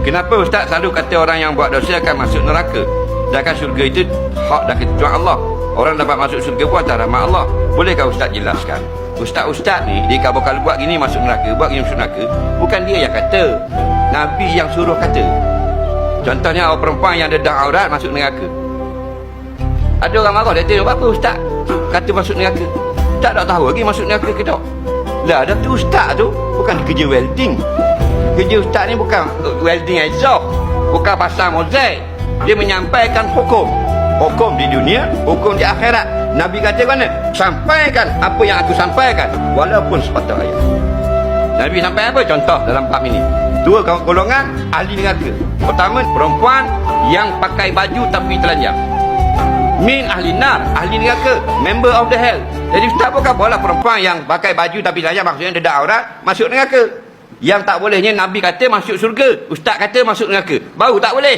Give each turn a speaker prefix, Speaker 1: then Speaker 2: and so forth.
Speaker 1: Kenapa Ustaz selalu kata orang yang buat dosa akan masuk neraka? Sedangkan syurga itu hak dan ketentuan Allah. Orang dapat masuk syurga pun atas rahmat Allah. Bolehkah Ustaz jelaskan? Ustaz-ustaz ni, dia kalau buat gini masuk neraka, buat gini masuk neraka, bukan dia yang kata. Nabi yang suruh kata. Contohnya orang perempuan yang ada dah aurat masuk neraka. Ada orang marah, dia tanya, apa Ustaz kata masuk neraka? Ustaz tak tahu lagi masuk neraka ke tak? Lah, dah tu Ustaz tu bukan kerja welding. Kerja Ustaz ni bukan welding exhaust, bukan pasang mozaik. Dia menyampaikan hukum. Hukum di dunia, hukum di akhirat. Nabi kata mana? Sampaikan apa yang aku sampaikan, walaupun sepatah ayat. Nabi sampai apa? Contoh dalam bab ini. Dua golongan ahli neraka. Pertama, perempuan yang pakai baju tapi telanjang. Min ahli nar, ahli neraka, member of the hell. Jadi Ustaz bukan boleh perempuan yang pakai baju tapi telanjang, maksudnya dia dah aurat, masuk neraka. Yang tak bolehnya Nabi kata masuk syurga, Ustaz kata masuk neraka. Baru tak boleh.